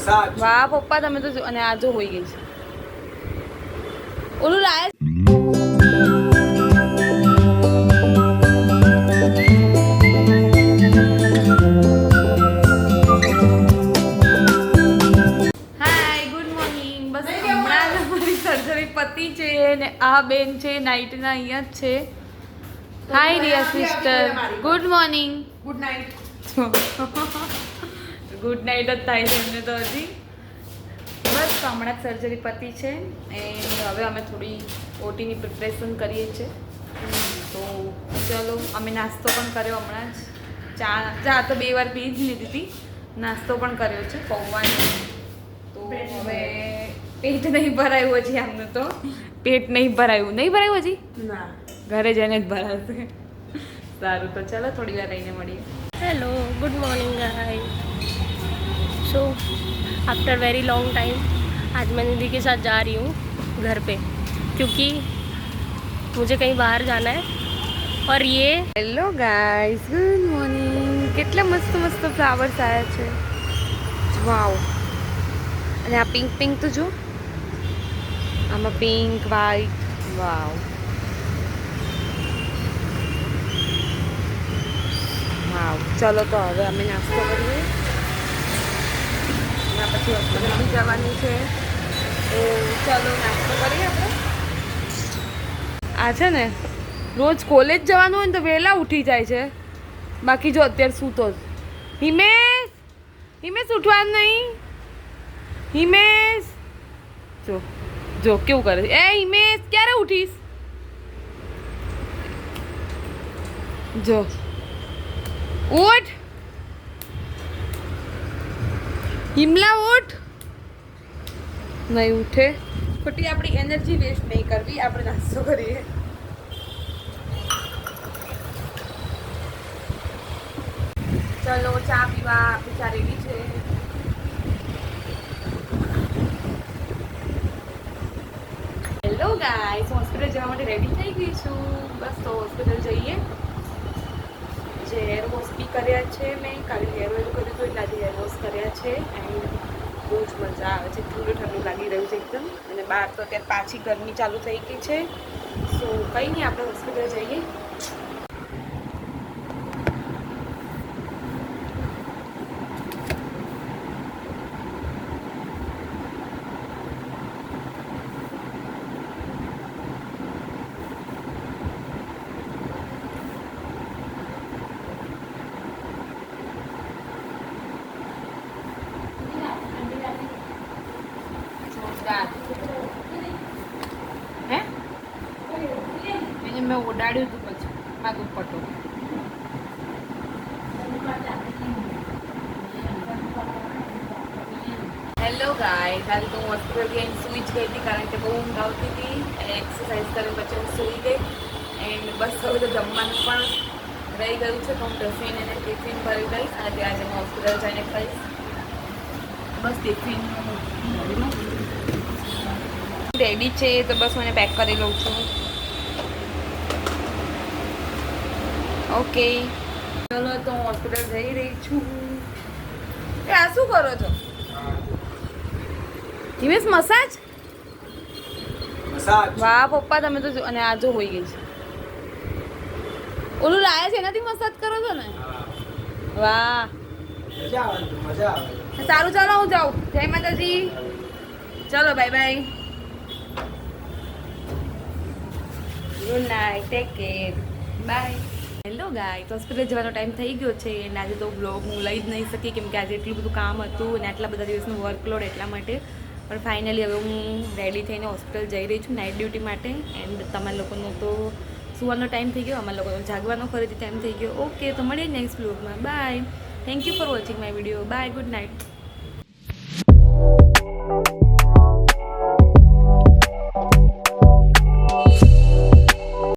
વાહ પપ્પા તમે તો અને આ જો હોઈ ગઈ છે ઓલું લાય પતિ છે ને આ બેન છે નાઈટના અહીંયા જ છે hi Riya sister good morning good night. Good night જ થાય છે એમને તો હજી બસ હમણાં જ સર્જરી પતી છે એન્ડ હવે અમે થોડી ઓટીની પ્રિપરેશન કરીએ છીએ તો ચલો અમે નાસ્તો પણ કર્યો હમણાં જ ચા તો 2 વાર પી જ લીધી હતી નાસ્તો પણ કર્યો છે પૌવાનો તો હવે પેટ નહીં ભરાયું હજી આમનું તો પેટ નહીં ભરાયું હજી ના ઘરે જઈને જ ભરાશે સારું તો ચલો થોડી વાર રહીને મળીએ hello good morning guys so after very long time आज मैं निधि के साथ जा रही हूँ घर पे क्योंकि मुझे कहीं बाहर जाना है और ये હેલો ગાઈસ ગુડ મોર્નિંગ કેટલા મસ્ત મસ્ત ફ્લાવર્સ આવ્યા છે વાવ અને આ પિંક પિંક તો જો આમાં પિંક વ્હાઈટ વાવ વાવ ચલો તો હવે અમે નાસ્તો કરીએ એના પછી હોસ્પિટલ બી જવાની છે તો ચલો નાસ્તો કરીએ આપણે આ છે ને રોજ કોલેજ જવાનું હોય ને તો વહેલા ઉઠી જાય છે બાકી જો અત્યારે સૂતો જ હિમેશ ઉઠવાનું નહીં હિમેશ જો કેવું કરે છે એ હિમેશ ક્યારે ઉઠીશ જો ઉઠ હિમલા ઉઠ નહીં ઉઠે ખોટી આપણી એનર્જી વેસ્ટ નહીં કરવી આપણે નાસ્તો કરીએ ચલો ચા પીવા ચા રેડી છે હેલો ગાઈસ હોસ્પિટલ જવા માટે રેડી થઈ ગઈ છું બસ તો હોસ્પિટલ જઈએ જે હેર વોશ બી કર્યા છે મેં કાલે હેર ઓઇલ કર્યું હતું એટલે આજે હેર વોશ કર્યા છે એન્ડ બહુ જ મજા આવે છે ઠંડુ ઠંડુ લાગી રહ્યું છે એકદમ અને બહાર તો અત્યારે પાછી ગરમી ચાલુ થઈ ગઈ છે સો કંઈ નહીં આપણે હોસ્પિટલ જઈએ હે એને મેં ઉડાડ્યું હતું પછી મારું દુપટ્ટો હેલો ગાઈસ આજે તો હું હોસ્પિટલ ગઈ સૂઈ જ ગઈ હતી કારણ કે બહુ ઊંઘ આવતી હતી એક્સરસાઇઝ કરીને પછી હું સૂઈ ગઈ એન્ડ બસ હવે તો જમવાનું પણ રહી ગયું છે તો હું ટિફિન અને ટિફિન ભરી દઈશ અને આજે હું હોસ્પિટલ જઈને ખાઈશ બસ ટિફિન રેડી છે તો બસ મને પેક કરી લઉં છું ઓકે ચલો તો હું હોસ્પિટલ જઈ રહી છું આ શું કરો છો હિમેશ મસાજ વાહ પપ્પા તમે તો અને આ જો હોઈ ગઈ છે ઓલું લાયા છે એનાથી મસાજ કરો છો ને વાહ સારું ચાલો હું જાઉં જય માતાજી ચલો bye bye good night take care bye hello guy તો હોસ્પિટલ જવાનો ટાઈમ થઈ ગયો છે અને આજે તો બ્લોગ હું લઈ જ નહીં શકી કેમ કે આજે એટલું બધું કામ હતું અને આટલા બધા દિવસનું વર્કલોડ એટલા માટે પણ ફાઇનલી હવે હું રેડી થઈને હોસ્પિટલ જઈ રહી છું નાઇટ ડ્યુટી માટે એન્ડ તમારા લોકોનો તો સુવાનો ટાઈમ થઈ ગયો અમારા લોકોનો જાગવાનો ફરીથી ટાઈમ થઈ ગયો ઓકે તો મળીએ નેક્સ્ટ બ્લોગમાં bye thank you for watching my video by good night